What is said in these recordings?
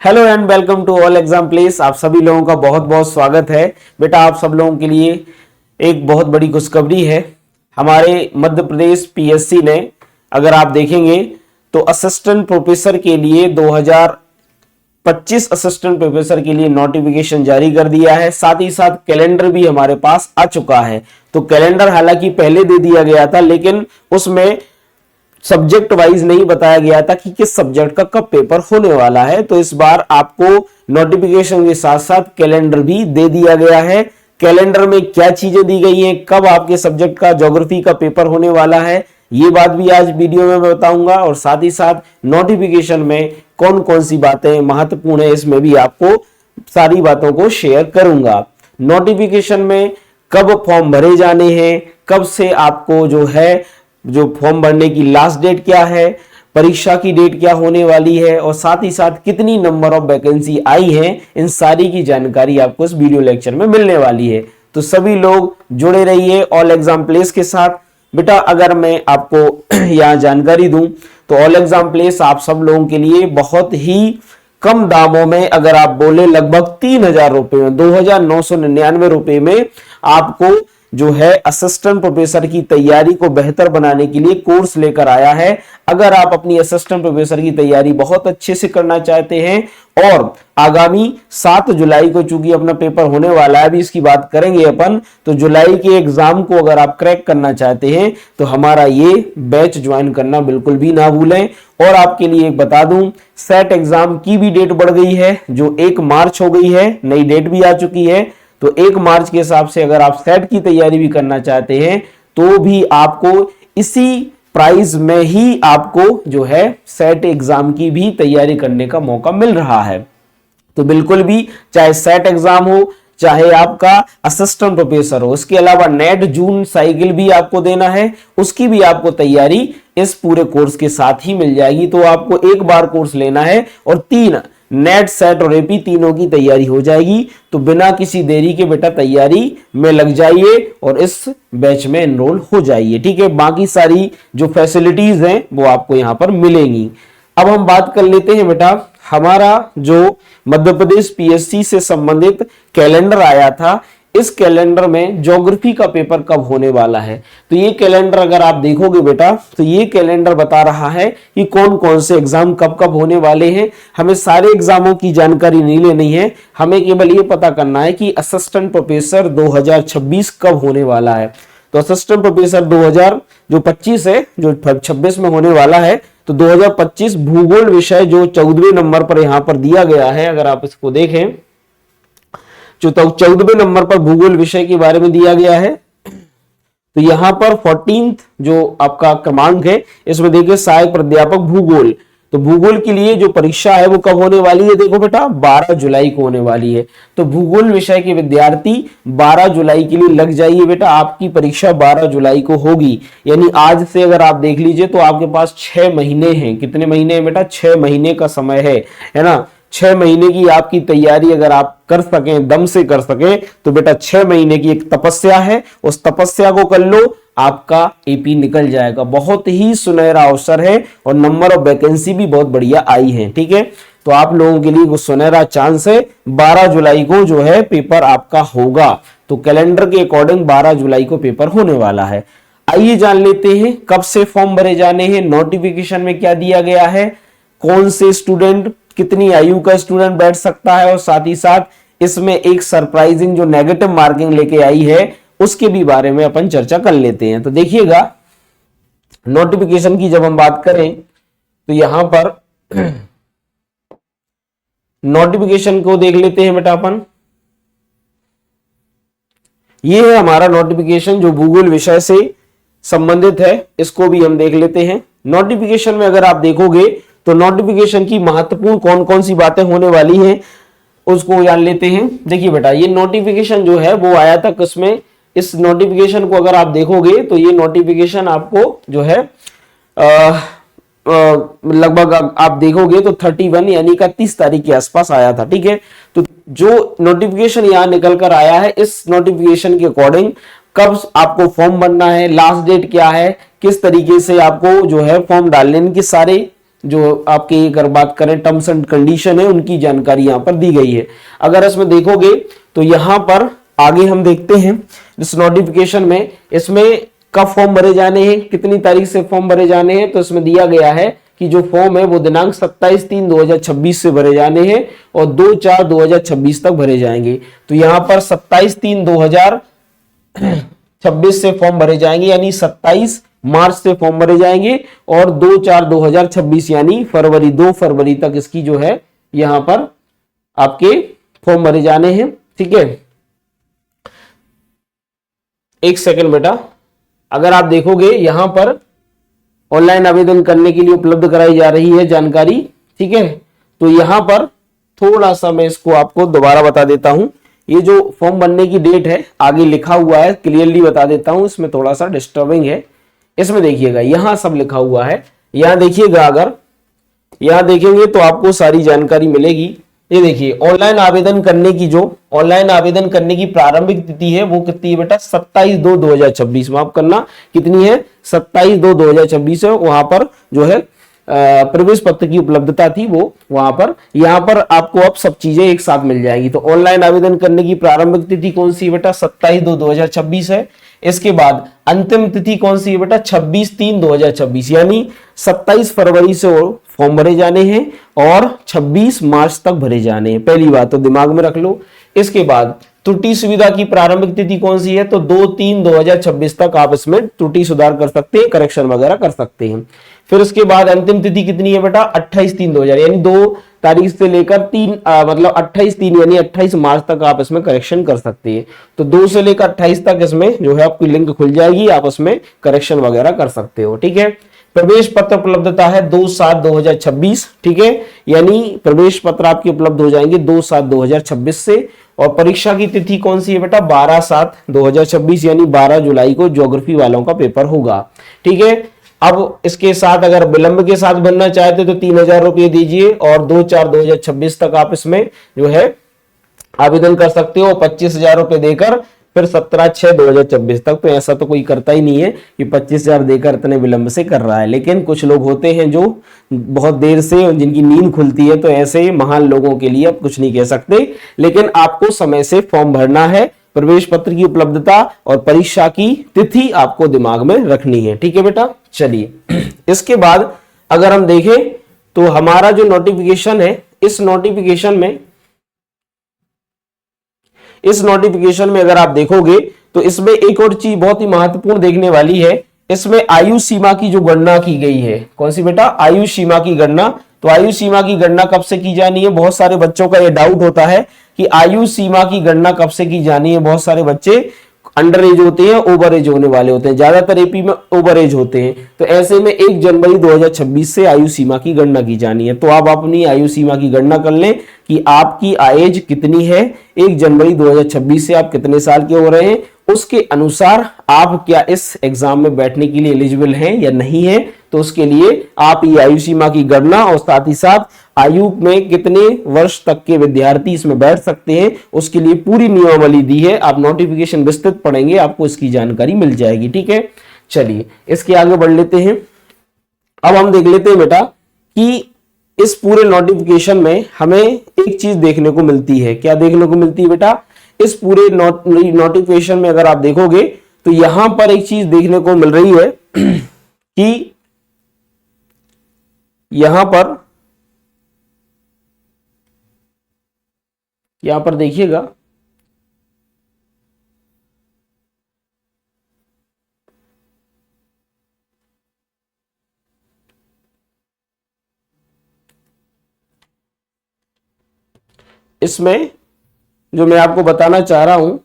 Hello and welcome to all exam place. आप सभी लोगों का बहुत बहुत स्वागत है। बेटा आप सब लोगों के लिए एक बहुत बड़ी खुशखबरी है। हमारे मध्य प्रदेश पीएससी ने अगर आप देखेंगे तो असिस्टेंट प्रोफेसर के लिए 2025 असिस्टेंट प्रोफेसर के लिए नोटिफिकेशन जारी कर दिया है। साथ ही साथ कैलेंडर भी हमारे पास आ चुका है। तो कैलेंडर हालांकि पहले दे दिया गया था, लेकिन उसमें सब्जेक्ट वाइज नहीं बताया गया था कि किस सब्जेक्ट का कब पेपर होने वाला है। तो इस बार आपको नोटिफिकेशन के साथ साथ कैलेंडर भी दे दिया गया है। कैलेंडर में क्या चीजें दी गई हैं, कब आपके सब्जेक्ट का ज्योग्राफी का पेपर होने वाला है, ये बात भी आज वीडियो में बताऊंगा। और साथ ही साथ नोटिफिकेशन में कौन कौन सी बातें महत्वपूर्ण है, इसमें भी आपको सारी बातों को शेयर करूंगा। नोटिफिकेशन में कब फॉर्म भरे जाने हैं, कब से आपको जो फॉर्म भरने की लास्ट डेट क्या है, परीक्षा की डेट क्या होने वाली है, और साथ ही साथ कितनी नंबर ऑफ वैकेंसी आई है, इन सारी की जानकारी आपको इस वीडियो लेक्चर में मिलने वाली है। तो सभी लोग जुड़े रहिए ऑल एग्जाम प्लेस के साथ। बेटा अगर मैं आपको यहाँ जानकारी दूं तो ऑल एग्जाम प्लेस आप सब लोगों के लिए बहुत ही कम दामों में, अगर आप बोले लगभग 3,000 रुपए में, 2,999 रुपए में आपको असिस्टेंट प्रोफेसर की तैयारी को बेहतर बनाने के लिए कोर्स लेकर आया है। अगर आप अपनी असिस्टेंट प्रोफेसर की तैयारी बहुत अच्छे से करना चाहते हैं और आगामी 7 जुलाई को चूंकि अपना पेपर होने वाला है, अभी इसकी बात करेंगे अपन, तो जुलाई के एग्जाम को अगर आप क्रैक करना चाहते हैं तो हमारा ये बैच ज्वाइन करना बिल्कुल भी ना भूलें। और आपके लिए एक बता दूं, सेट एग्जाम की भी डेट बढ़ गई है, जो 1 मार्च हो गई है, नई डेट भी आ चुकी है। तो 1 मार्च के हिसाब से अगर आप सेट की तैयारी भी करना चाहते हैं तो भी आपको इसी प्राइस में ही आपको सेट एग्जाम की भी तैयारी करने का मौका मिल रहा है। तो बिल्कुल भी, चाहे सेट एग्जाम हो, चाहे आपका असिस्टेंट प्रोफेसर हो, इसके अलावा नेट जून साइकिल भी आपको देना है, उसकी भी आपको तैयारी इस पूरे कोर्स के साथ ही मिल जाएगी। तो आपको एक बार कोर्स लेना है और 3 नेट, सेट और एपी तीनों की तैयारी हो जाएगी। तो बिना किसी देरी के बेटा तैयारी में लग जाइए और इस बैच में एनरोल हो जाइए। ठीक है, बाकी सारी जो फैसिलिटीज हैं वो आपको यहां पर मिलेंगी। अब हम बात कर लेते हैं बेटा, हमारा जो मध्य प्रदेश पीएससी से संबंधित कैलेंडर आया था, इस कैलेंडर में ज्योग्राफी का पेपर कब होने वाला है। तो ये कैलेंडर अगर आप देखोगे बेटा, तो ये कैलेंडर बता रहा है कि कौन कौन से एग्जाम कब कब होने वाले हैं। हमें सारे एग्जामों की जानकारी नहीं लेनी है, हमें केवल ये पता करना है कि असिस्टेंट प्रोफेसर 2026 कब होने वाला है। तो असिस्टेंट प्रोफेसर 2025 है, जो 26 में होने वाला है। तो 2025 भूगोल विषय जो 14वें नंबर पर यहां पर दिया गया है, अगर आप इसको देखें, जो 14वें नंबर पर भूगोल विषय के बारे में दिया गया है, तो यहां पर 14th जो आपका क्रमांक है, इसमें देखिए सहायक प्राध्यापक भूगोल। तो भूगोल के लिए जो परीक्षा है वो कब होने वाली है, देखो बेटा 12 जुलाई को होने वाली है। तो भूगोल विषय के विद्यार्थी 12 जुलाई के लिए लग जाइए बेटा, आपकी परीक्षा 12 जुलाई को होगी। यानी आज से अगर आप देख लीजिए तो आपके पास 6 महीने हैं। कितने महीने हैं बेटा? 6 महीने का समय है ना। 6 महीने की आपकी तैयारी अगर आप कर सकें, दम से कर सकें, तो बेटा 6 महीने की एक तपस्या है, उस तपस्या को कर लो, आपका एपी निकल जाएगा। बहुत ही सुनहरा अवसर है और नंबर ऑफ वैकेंसी भी बहुत बढ़िया आई है। ठीक है, तो आप लोगों के लिए वो सुनहरा चांस है। 12 जुलाई को पेपर आपका होगा। तो कैलेंडर के अकॉर्डिंग 12 जुलाई को पेपर होने वाला है। आइए जान लेते हैं कब से फॉर्म भरे जाने हैं, नोटिफिकेशन में क्या दिया गया है, कौन से स्टूडेंट, कितनी आयु का स्टूडेंट बैठ सकता है, और साथ ही साथ इसमें एक सरप्राइजिंग जो नेगेटिव मार्किंग लेके आई है उसके भी बारे में अपन चर्चा कर लेते हैं। तो देखिएगा, नोटिफिकेशन की जब हम बात करें तो यहां पर नोटिफिकेशन को देख लेते हैं बेटा अपन। ये है हमारा नोटिफिकेशन जो भूगोल विषय से संबंधित है, इसको भी हम देख लेते हैं। नोटिफिकेशन में अगर आप देखोगे तो नोटिफिकेशन की महत्वपूर्ण कौन कौन सी बातें होने वाली हैं उसको जान लेते हैं। देखिए बेटा, ये नोटिफिकेशन जो है वो आया था किसमें, इस नोटिफिकेशन को अगर आप देखोगे तो ये नोटिफिकेशन आपको लगभग आप देखोगे तो 31 यानी 31 तारीख के आसपास आया था। ठीक है, तो जो नोटिफिकेशन यहां निकल कर आया है, इस नोटिफिकेशन के अकॉर्डिंग कब आपको फॉर्म भरना है, लास्ट डेट क्या है, किस तरीके से आपको फॉर्म डालने, इनके सारे जो आपकी अगर बात करें टर्म्स एंड कंडीशन है उनकी जानकारी यहाँ पर दी गई है। अगर इसमें देखोगे तो यहाँ पर आगे हम देखते हैं इस नोटिफिकेशन में, इसमें कब फॉर्म भरे जाने हैं, कितनी तारीख से फॉर्म भरे जाने हैं। तो इसमें दिया गया है कि जो फॉर्म है वो दिनांक 27/3/2026 से भरे जाने हैं और 2/4/2026 तक भरे जाएंगे। तो यहाँ पर 27/3/2026 से फॉर्म भरे जाएंगे, यानी 27 मार्च से फॉर्म भरे जाएंगे और 2/4/2026 यानी फरवरी 2 फरवरी तक इसकी जो है यहां पर आपके फॉर्म भरे जाने हैं। ठीक है, एक सेकंड बेटा, अगर आप देखोगे यहां पर ऑनलाइन आवेदन करने के लिए उपलब्ध कराई जा रही है जानकारी। ठीक है, तो यहां पर थोड़ा सा मैं इसको आपको दोबारा बता देता हूं। ये जो फॉर्म भरने की डेट है आगे लिखा हुआ है, क्लियरली बता देता हूं, इसमें थोड़ा सा डिस्टर्बिंग है। इसमें देखिएगा यहां सब लिखा हुआ है, यहां देखिएगा, अगर यहां देखेंगे तो आपको सारी जानकारी मिलेगी। ये देखिए ऑनलाइन आवेदन करने की प्रारंभिक तिथि है वो कितनी है बेटा, 27/2/2026। माफ करना, कितनी है, 27/2/2026 है। वहां पर जो है प्रवेश पत्र की उपलब्धता थी वो वहां पर, यहां पर आपको अब सब चीजें एक साथ मिल जाएगी। तो ऑनलाइन आवेदन करने की प्रारंभिक तिथि कौन सी है बेटा, 27/2/2026 है। इसके बाद अंतिम तिथि कौन सी है बेटा, 26/3/2026, यानी 27 फरवरी से फॉर्म भरे जाने हैं और 26 मार्च तक भरे जाने हैं। पहली बात तो दिमाग में रख लो। इसके बाद त्रुटि सुविधा की प्रारंभिक तिथि कौन सी है, तो 2/3/2026 तक आप इसमें त्रुटि सुधार कर सकते हैं, करेक्शन वगैरह कर सकते हैं। फिर उसके बाद अंतिम तिथि कितनी है बेटा, 28/3/2000, यानी 2 तारीख से लेकर 28/3 यानी 28 मार्च तक आप इसमें करेक्शन कर सकते हैं। तो 2 से लेकर 28 तक इसमें जो है आपकी लिंक खुल जाएगी, आप उसमें करेक्शन वगैरह कर सकते हो। ठीक है, प्रवेश पत्र उपलब्धता है 2/7/2026। ठीक है, यानी प्रवेश पत्र आपके उपलब्ध हो जाएंगे 2/7/2026 से। और परीक्षा की तिथि कौन सी है बेटा, 12/7/2026, यानी 12 जुलाई को ज्योग्राफी वालों का पेपर होगा। ठीक है, अब इसके साथ अगर विलंब के साथ बनना चाहते तो 3,000 रुपये दीजिए और 2/4/2026 तक आप इसमें जो है आवेदन कर सकते हो, 25,000 रुपये देकर फिर 17/6/2026 तक। तो ऐसा तो कोई करता ही नहीं है कि 25,000 देकर इतने विलंब से कर रहा है, लेकिन कुछ लोग होते हैं जो बहुत देर से जिनकी नींद खुलती है, तो ऐसे महान लोगों के लिए आप कुछ नहीं कह सकते। लेकिन आपको समय से फॉर्म भरना है, प्रवेश पत्र की उपलब्धता और परीक्षा की तिथि आपको दिमाग में रखनी है। ठीक है बेटा, चलिए इसके बाद अगर हम देखें तो हमारा जो नोटिफिकेशन है, इस नोटिफिकेशन में अगर आप देखोगे तो इसमें एक और चीज बहुत ही महत्वपूर्ण देखने वाली है। इसमें आयु सीमा की जो गणना की गई है, कौन सी बेटा, आयु सीमा की गणना। तो आयु सीमा की गणना कब से की जानी है, बहुत सारे बच्चों का यह डाउट होता है कि आयु सीमा की गणना कब से की जानी है। बहुत सारे बच्चे अंडर एज होते हैं, ओवर एज होने वाले होते हैं, ज्यादातर एपी में ओवर एज होते हैं। तो ऐसे में 1 जनवरी 2026 से आयु सीमा की गणना की जानी है। तो आप अपनी आयु सीमा की गणना कर लें कि आपकी एज कितनी है, 1 जनवरी 2026 से आप कितने साल के हो रहे हैं, उसके अनुसार आप क्या इस एग्जाम में बैठने के लिए एलिजिबल हैं या नहीं है। तो उसके लिए आप ये आयु सीमा की गणना और साथ ही साथ आयु में कितने वर्ष तक के विद्यार्थी इसमें बैठ सकते हैं, उसके लिए पूरी नियमावली दी है। आप नोटिफिकेशन विस्तृत पढ़ेंगे, आपको इसकी जानकारी मिल जाएगी। ठीक है, चलिए इसके आगे बढ़ लेते हैं। अब हम देख लेते हैं बेटा कि इस पूरे नोटिफिकेशन में हमें एक चीज देखने को मिलती है। क्या देखने को मिलती है बेटा, इस पूरे नोटिफिकेशन में अगर आप देखोगे तो यहां पर एक चीज देखने को मिल रही है कि यहां पर देखिएगा इसमें जो मैं आपको बताना चाह रहा हूं,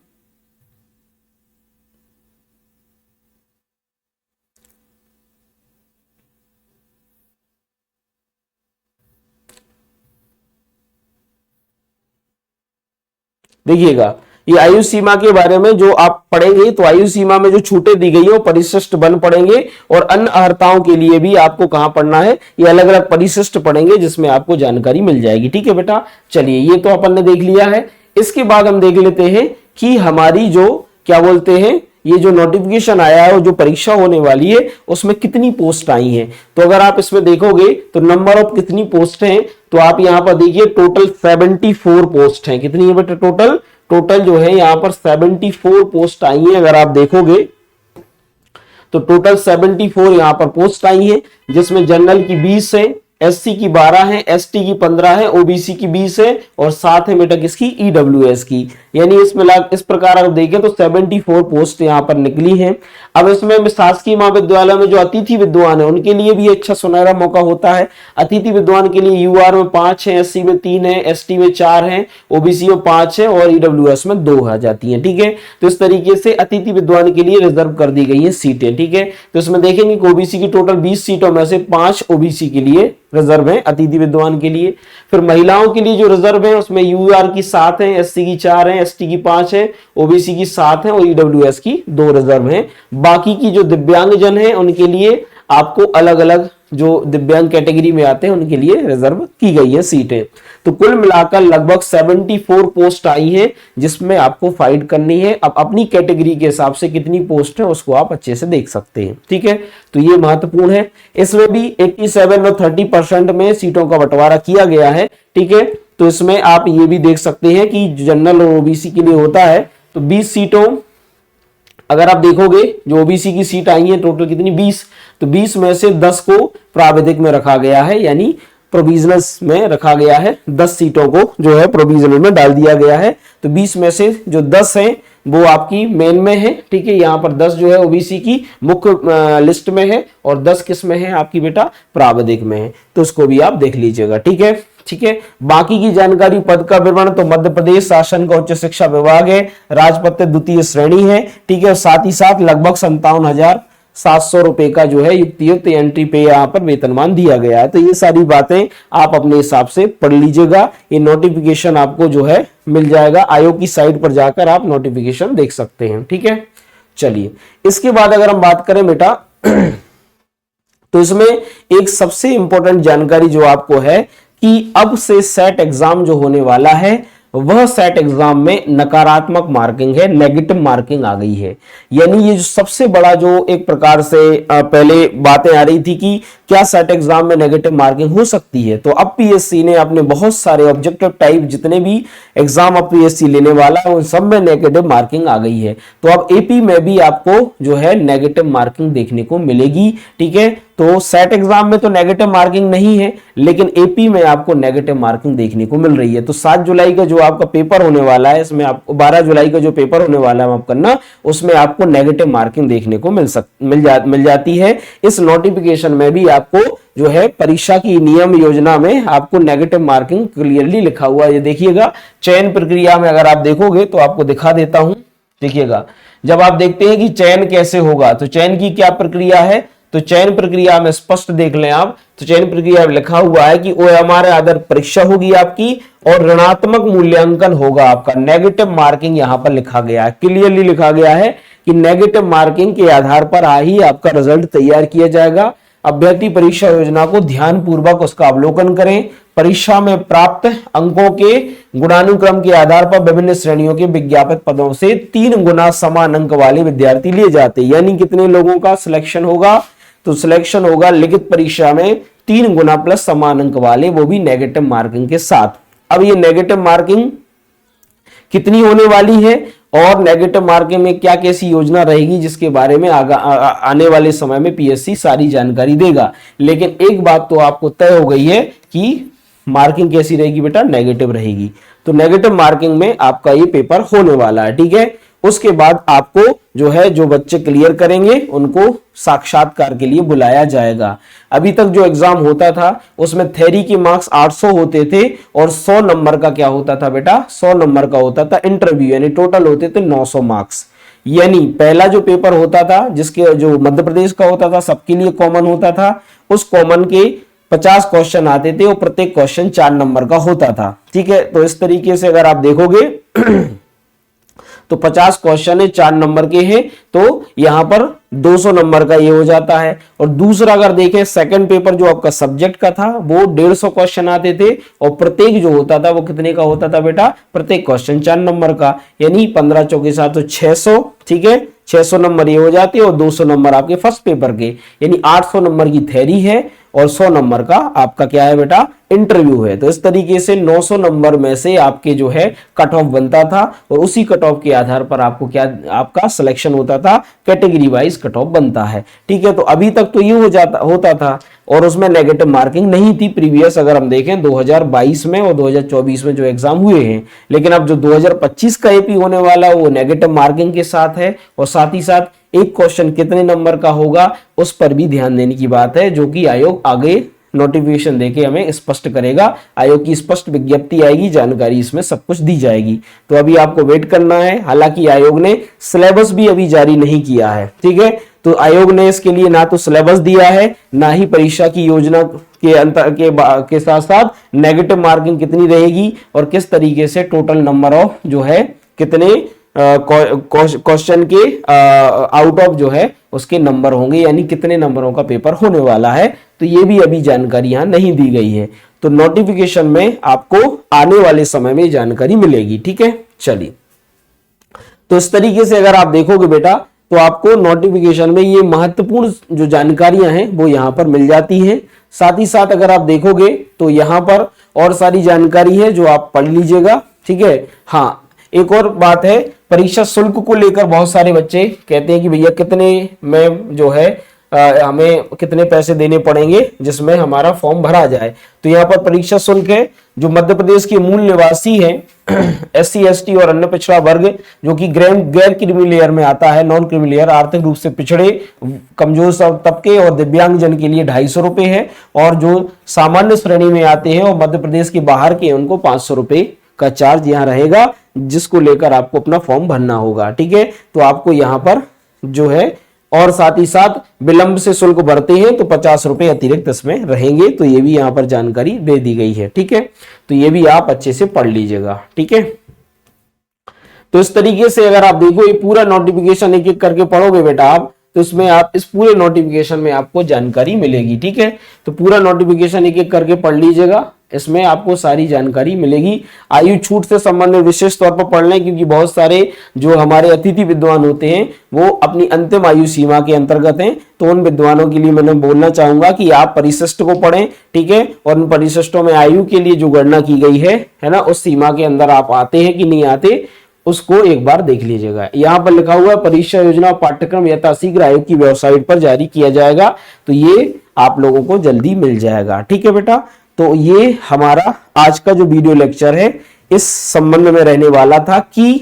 देखिएगा ये आयु सीमा के बारे में जो आप पढ़ेंगे तो आयु सीमा में जो छूटें दी गई है वो परिशिष्ट बन पड़ेंगे और अन्य अर्हताओं के लिए भी आपको कहां पढ़ना है, ये अलग अलग परिशिष्ट पढ़ेंगे जिसमें आपको जानकारी मिल जाएगी। ठीक है बेटा, चलिए ये तो अपन ने देख लिया है। इसके बाद हम देख लेते हैं कि हमारी जो क्या बोलते हैं ये जो नोटिफिकेशन आया है और जो परीक्षा होने वाली है उसमें कितनी पोस्ट आई हैं। तो अगर आप इसमें देखोगे तो नंबर ऑफ कितनी पोस्ट हैं, तो आप यहां पर देखिए टोटल 74 पोस्ट हैं। कितनी है बेटा टोटल? टोटल जो है यहां पर 74 पोस्ट आई हैं। अगर आप देखोगे तो टोटल 74 यहां पर पोस्ट आई है, जिसमें जनरल की 20 है, एससी की 12 है, एसटी की 15 है, ओबीसी की 20 है और 7 है बेटा किसकी? ईडब्ल्यूएस की। यानी इसमें इस प्रकार अगर देखें तो 74 पोस्ट यहां पर निकली है। अब इसमें शासकीय महाविद्यालय में जो अतिथि विद्वान है उनके लिए भी अच्छा सुनहरा मौका होता है। अतिथि विद्वान के लिए यूआर में 5 है, एससी में 3 है, एसटी में 4 है, ओबीसी में 5 है और ईडब्ल्यूएस में 2 आ जाती है। ठीक है, तो इस तरीके से अतिथि विद्वान के लिए रिजर्व कर दी गई है सीटें। ठीक है, तो इसमें देखेंगे कि ओबीसी की टोटल 20 सीटों में से 5 ओबीसी के लिए रिजर्व है अतिथि विद्वान के लिए। फिर महिलाओं के लिए जो रिजर्व है उसमें यूआर की 7 है, एससी की 4 है, एसटी की 5 है, ओबीसी की 7 है और ईडब्ल्यूएस की 2 रिजर्व है। बाकी की जो दिव्यांग जन है उनके लिए आपको अलग अलग जो दिव्यांग कैटेगरी में आते हैं उनके लिए रिजर्व की गई है सीटें। तो कुल मिलाकर लगभग 74 पोस्ट आई है जिसमें आपको फाइट करनी है। अब अपनी कैटेगरी के हिसाब से कितनी पोस्ट है उसको आप अच्छे से देख सकते हैं। ठीक है, तो ये महत्वपूर्ण है। इसमें भी 87 और 30% में सीटों का बंटवारा किया गया है। ठीक है, तो इसमें आप ये भी देख सकते हैं कि जनरल और ओबीसी के लिए होता है तो 20 सीटों, अगर आप देखोगे जो ओबीसी की सीट आई है टोटल कितनी? 20। तो 20 में से 10 को प्राविधिक में रखा गया है, यानी प्रोविजनल्स में रखा गया है। 10 सीटों को जो है प्रोविजनल में डाल दिया गया है। तो 20 में से जो 10 हैं वो आपकी मेन में है। ठीक है, यहाँ पर 10 जो है ओबीसी की मुख्य लिस्ट में है और 10 किस में है आपकी बेटा? प्राविधिक में है। तो उसको भी आप देख लीजिएगा। ठीक है, ठीक है। बाकी की जानकारी पद का विवरण तो मध्य प्रदेश शासन का उच्च शिक्षा विभाग है, राजपत्र द्वितीय श्रेणी है। ठीक है, साथ ही साथ लगभग 57,700 रुपए का जो है युक्त एंट्री पे यहाँ पर वेतनमान दिया गया है। तो ये सारी बातें आप अपने हिसाब से पढ़ लीजिएगा। ये नोटिफिकेशन आपको जो है मिल जाएगा, आयोग की साइट पर जाकर आप नोटिफिकेशन देख सकते हैं। ठीक है, चलिए इसके बाद अगर हम बात करें बेटा तो इसमें एक सबसे इंपॉर्टेंट जानकारी जो आपको है कि अब से सेट एग्जाम जो होने वाला है वह सेट एग्जाम में नकारात्मक मार्किंग है, नेगेटिव मार्किंग आ गई है। यानी ये जो सबसे बड़ा जो एक प्रकार से पहले बातें आ रही थी कि क्या सेट एग्जाम में नेगेटिव मार्किंग हो सकती है, तो अब पीएससी ने अपने बहुत सारे ऑब्जेक्टिव टाइप जितने भी एग्जाम अब पीएससी लेने वाला है उन सब में नेगेटिव मार्किंग आ गई है। तो अब एपी में भी आपको जो है नेगेटिव मार्किंग देखने को मिलेगी। ठीक है, तो सेट एग्जाम में तो नेगेटिव मार्किंग नहीं है लेकिन एपी में आपको नेगेटिव मार्किंग देखने को मिल रही है। तो 7 जुलाई का जो आपका पेपर होने वाला है, इसमें आपको 12 जुलाई का जो पेपर होने वाला है माफ करना, उसमें आपको नेगेटिव मार्किंग देखने को मिल जाती है। इस नोटिफिकेशन में भी आपको जो है परीक्षा की नियम योजना में आपको नेगेटिव मार्किंग क्लियरली लिखा हुआ है। ये देखिएगा, चयन प्रक्रिया में अगर आप देखोगे तो आपको दिखा देता हूं। देखिएगा, जब आप देखते हैं कि चयन कैसे होगा तो चयन की क्या प्रक्रिया है, तो चयन प्रक्रिया में स्पष्ट देख लें आप, तो चयन प्रक्रिया में लिखा हुआ है कि ओएमआर आधार परीक्षा होगी आपकी और ऋणात्मक मूल्यांकन होगा आपका। नेगेटिव मार्किंग यहां पर लिखा गया है, क्लियरली लिखा गया है कि नेगेटिव मार्किंग के आधार पर ही आपका रिजल्ट तैयार किया जाएगा। अभ्यर्थी परीक्षा योजना को ध्यान पूर्वक उसका अवलोकन करें। परीक्षा में प्राप्त अंकों के गुणानुक्रम के आधार पर विभिन्न श्रेणियों के विज्ञापित पदों से 3 गुना समान अंक वाले विद्यार्थी लिए जाते हैं। यानी कितने लोगों का सिलेक्शन होगा, तो सिलेक्शन होगा लिखित परीक्षा में 3 गुना प्लस समान अंक वाले, वो भी नेगेटिव मार्किंग के साथ। अब ये नेगेटिव मार्किंग कितनी होने वाली है और नेगेटिव मार्किंग में क्या कैसी योजना रहेगी जिसके बारे में आने वाले समय में पीएससी सारी जानकारी देगा। लेकिन एक बात तो आपको तय हो गई है कि मार्किंग कैसी रहेगी बेटा? नेगेटिव रहेगी। तो नेगेटिव मार्किंग में आपका ये पेपर होने वाला है। ठीक है, उसके बाद आपको जो है जो बच्चे क्लियर करेंगे उनको साक्षात्कार के लिए बुलाया जाएगा। अभी तक जो एग्जाम होता था उसमें थ्योरी के मार्क्स 800 होते थे और 100 नंबर का क्या होता था बेटा? 100 नंबर का होता था इंटरव्यू, यानी टोटल होते थे 900 मार्क्स। यानी पहला जो पेपर होता था जिसके जो मध्य प्रदेश का होता था सबके लिए कॉमन होता था, उस कॉमन के 50 क्वेश्चन आते थे और प्रत्येक क्वेश्चन 4 नंबर का होता था। ठीक है, तो इस तरीके से अगर आप देखोगे तो 50 क्वेश्चन है 4 नंबर के हैं, तो यहां पर 200 नंबर का ये हो जाता है। और दूसरा अगर देखें सेकंड पेपर जो आपका सब्जेक्ट का था वो 150 क्वेश्चन आते थे और प्रत्येक जो होता था वो कितने का होता था बेटा? प्रत्येक क्वेश्चन 4 नंबर का, यानी 15 चौके 7 तो 600। ठीक है, 600 नंबर ये हो जाते और 200 नंबर आपके फर्स्ट पेपर के, यानी 800 नंबर की थ्योरी है और 100 नंबर का आपका क्या है बेटा, इंटरव्यू है। तो इस तरीके से 900 नंबर में से आपके जो है कट ऑफ बनता था और उसी कट ऑफ के आधार पर आपको क्या आपका सिलेक्शन होता था, कैटेगरी वाइज कट ऑफ बनता है। ठीक है, तो अभी तक तो ये होता था और उसमें नेगेटिव मार्किंग नहीं थी प्रीवियस, अगर हम देखें 2022 में और 2024 में जो एग्जाम हुए हैं। लेकिन अब जो 2025 का एपी होने वाला है वो नेगेटिव मार्किंग के साथ है और साथ ही साथ एक क्वेश्चन कितने नंबर का होगा उस पर भी ध्यान देने की बात है, जो कि आयोग आगे नोटिफिकेशन देके हमें स्पष्ट करेगा। आयोग की स्पष्ट विज्ञप्ति आएगी, जानकारी इसमें सब कुछ दी जाएगी। तो अभी आपको वेट करना है। हालांकि आयोग ने सिलेबस भी अभी जारी नहीं किया है। ठीक है, तो आयोग ने इसके लिए ना तो सिलेबस दिया है, ना ही परीक्षा की योजना के अंतर के साथ साथ नेगेटिव मार्किंग कितनी रहेगी और किस तरीके से टोटल नंबर ऑफ जो है कितने क्वेश्चन के आउट ऑफ जो है उसके नंबर होंगे, यानी कितने नंबरों का पेपर होने वाला है, तो ये भी अभी जानकारी यहां नहीं दी गई है। तो नोटिफिकेशन में आपको आने वाले समय में जानकारी मिलेगी। ठीक है, चलिए, तो इस तरीके से अगर आप देखोगे बेटा तो आपको नोटिफिकेशन में ये महत्वपूर्ण जो जानकारियां हैं वो यहां पर मिल जाती हैं। साथ ही साथ अगर आप देखोगे तो यहां पर और सारी जानकारी है जो आप पढ़ लीजिएगा। ठीक है, हाँ, एक और बात है, परीक्षा शुल्क को लेकर बहुत सारे बच्चे कहते हैं कि भैया कितने में जो है हमें कितने पैसे देने पड़ेंगे जिसमें हमारा फॉर्म भरा जाए। तो यहाँ पर परीक्षा शुल्क है, जो मध्य प्रदेश के मूल निवासी हैं SC ST और अन्य पिछड़ा वर्ग जो कि गैर क्रीमी लेयर में आता है, नॉन क्रीमी लेयर, आर्थिक रूप से पिछड़े कमजोर तबके और दिव्यांग जन के लिए 250 रुपए है, और जो सामान्य श्रेणी में आते हैं और मध्य प्रदेश के बाहर के उनको 500 रुपए का चार्ज यहाँ रहेगा, जिसको लेकर आपको अपना फॉर्म भरना होगा। ठीक है, तो आपको यहाँ पर जो है और साथ ही साथ विलंब से शुल्क भरते हैं तो 50 रुपए अतिरिक्त इसमें रहेंगे। तो ये भी यहाँ पर जानकारी दे दी गई है। ठीक है, तो ये भी आप अच्छे से पढ़ लीजिएगा। ठीक है, तो इस तरीके से अगर आप देखो ये पूरा नोटिफिकेशन एक एक करके पढ़ोगे बेटा आप, तो इसमें आप इस पूरे नोटिफिकेशन में आपको जानकारी मिलेगी। ठीक है, तो पूरा नोटिफिकेशन एक एक करके पढ़ लीजिएगा, इसमें आपको सारी जानकारी मिलेगी। आयु छूट से संबंधित विशेष तौर पर पढ़ लें, क्योंकि बहुत सारे जो हमारे अतिथि विद्वान होते हैं वो अपनी अंतिम आयु सीमा के अंतर्गत हैं। तो उन विद्वानों के लिए मैंने बोलना चाहूंगा कि आप परिशिष्ट को पढ़ें। ठीक है, और उन परिशिष्टों में आयु के लिए जो गणना की गई है ना, उस सीमा के अंदर आप आते हैं कि नहीं आते, उसको एक बार देख लीजिएगा। यहाँ पर लिखा हुआ है परीक्षा योजना पाठ्यक्रम यथाशीघ्र आयोग की वेबसाइट पर जारी किया जाएगा, तो ये आप लोगों को जल्दी मिल जाएगा। ठीक है बेटा, तो ये हमारा आज का जो वीडियो लेक्चर है इस संबंध में रहने वाला था कि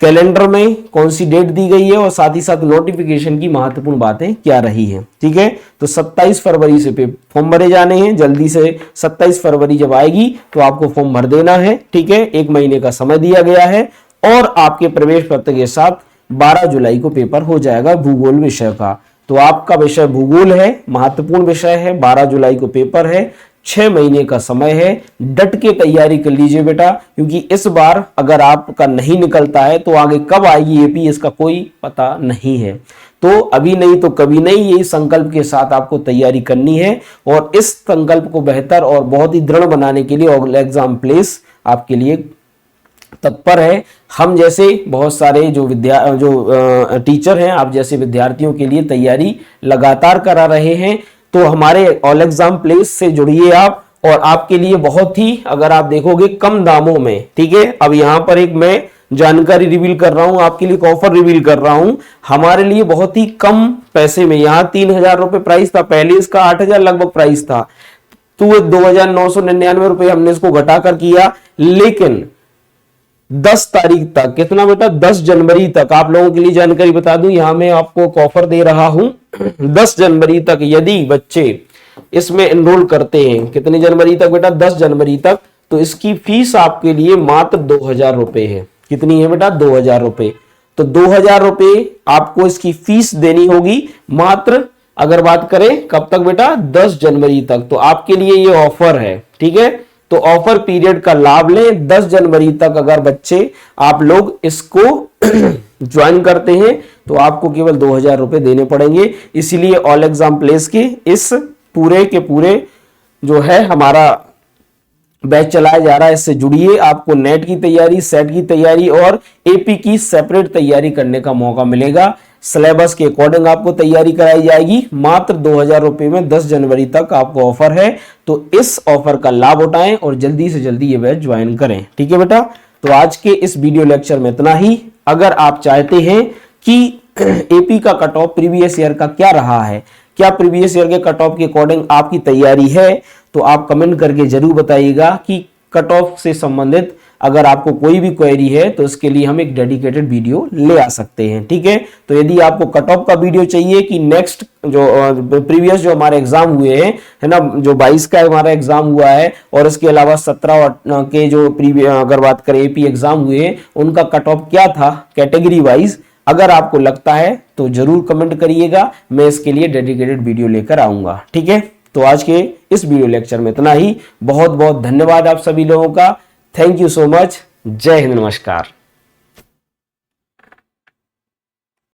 कैलेंडर में कौन सी डेट दी गई है और साथ ही साथ नोटिफिकेशन की महत्वपूर्ण बातें क्या रही हैं। ठीक है, तो 27 फरवरी से फॉर्म भरे जाने हैं। जल्दी से 27 फरवरी जब आएगी तो आपको फॉर्म भर देना है। ठीक है, 1 महीने का समय दिया गया है और आपके प्रवेश पत्र के साथ 12 जुलाई को पेपर हो जाएगा भूगोल विषय का। तो आपका विषय भूगोल है, महत्वपूर्ण विषय है, 12 जुलाई को पेपर है, 6 महीने का समय है। डट के तैयारी कर लीजिए बेटा, क्योंकि इस बार अगर आपका नहीं निकलता है तो आगे कब आएगी एपी इसका कोई पता नहीं है। तो अभी नहीं तो कभी नहीं, यही संकल्प के साथ आपको तैयारी करनी है और इस संकल्प को बेहतर और बहुत ही दृढ़ बनाने के लिए ऑल एग्जाम प्लेस आपके लिए तत्पर है। हम जैसे बहुत सारे जो टीचर हैं, आप जैसे विद्यार्थियों के लिए तैयारी लगातार करा रहे हैं। तो हमारे ऑल एग्जाम प्लेस से जुड़िए आप, और आपके लिए बहुत ही, अगर आप देखोगे, कम दामों में। ठीक है, अब यहाँ पर एक मैं जानकारी रिवील कर रहा हूं, आपके लिए ऑफर रिवील कर रहा हूं, हमारे लिए बहुत ही कम पैसे में। यहाँ 3000 रुपए प्राइस था, पहले इसका 8000 लगभग प्राइस था, तो 2999 रुपए हमने इसको घटाकर किया। लेकिन 10 तारीख तक, कितना बेटा, 10 जनवरी तक, आप लोगों के लिए जानकारी बता दूं, यहां मैं आपको एक ऑफर दे रहा हूं 10 जनवरी तक यदि बच्चे इसमें एनरोल करते हैं। कितनी जनवरी तक बेटा, 10 जनवरी तक। तो इसकी फीस आपके लिए मात्र 2000 रुपए है। कितनी है बेटा, 2000 रुपए। तो 2000 रुपए आपको इसकी फीस देनी होगी मात्र। अगर बात करें कब तक बेटा, 10 जनवरी तक। तो आपके लिए ये ऑफर है। ठीक है, तो ऑफर पीरियड का लाभ लें। 10 जनवरी तक अगर बच्चे आप लोग इसको ज्वाइन करते हैं तो आपको केवल 2000 रुपए देने पड़ेंगे। इसीलिए ऑल एग्जाम प्लेस के इस पूरे के पूरे जो है हमारा बैच चलाया जा रहा है, इससे जुड़िए। आपको नेट की तैयारी, सेट की तैयारी और एपी की सेपरेट तैयारी करने का मौका मिलेगा। सिलेबस के अकॉर्डिंग आपको तैयारी कराई जाएगी। मात्र 2000 रुपए में 10 जनवरी तक आपको ऑफर है, तो इस ऑफर का लाभ उठाएं और जल्दी से जल्दी ये बैच ज्वाइन करें। ठीक है बेटा, तो आज के इस वीडियो लेक्चर में इतना ही। अगर आप चाहते हैं कि एपी का कट ऑफ प्रीवियस ईयर का क्या रहा है, क्या प्रीवियस ईयर के कट ऑफ के अकॉर्डिंग आपकी तैयारी है, तो आप कमेंट करके जरूर बताइएगा कि कट ऑफ से संबंधित अगर आपको कोई भी क्वेरी है तो इसके लिए हम एक डेडिकेटेड वीडियो ले आ सकते हैं। ठीक है, तो यदि आपको कट ऑफ का वीडियो चाहिए कि नेक्स्ट जो प्रीवियस जो हमारे एग्जाम हुए हैं, है ना, जो 22 का हमारा एग्जाम हुआ है और इसके अलावा 17 के जो प्रीवियस अगर बात करें एपी एग्जाम हुए हैं, उनका कट ऑफ क्या था कैटेगरी वाइज, अगर आपको लगता है तो जरूर कमेंट करिएगा, मैं इसके लिए डेडिकेटेड वीडियो लेकर आऊंगा। ठीक है, तो आज के इस वीडियो लेक्चर में इतना ही। बहुत बहुत धन्यवाद आप सभी लोगों का। Thank you so much. जय हिंद, नमस्कार।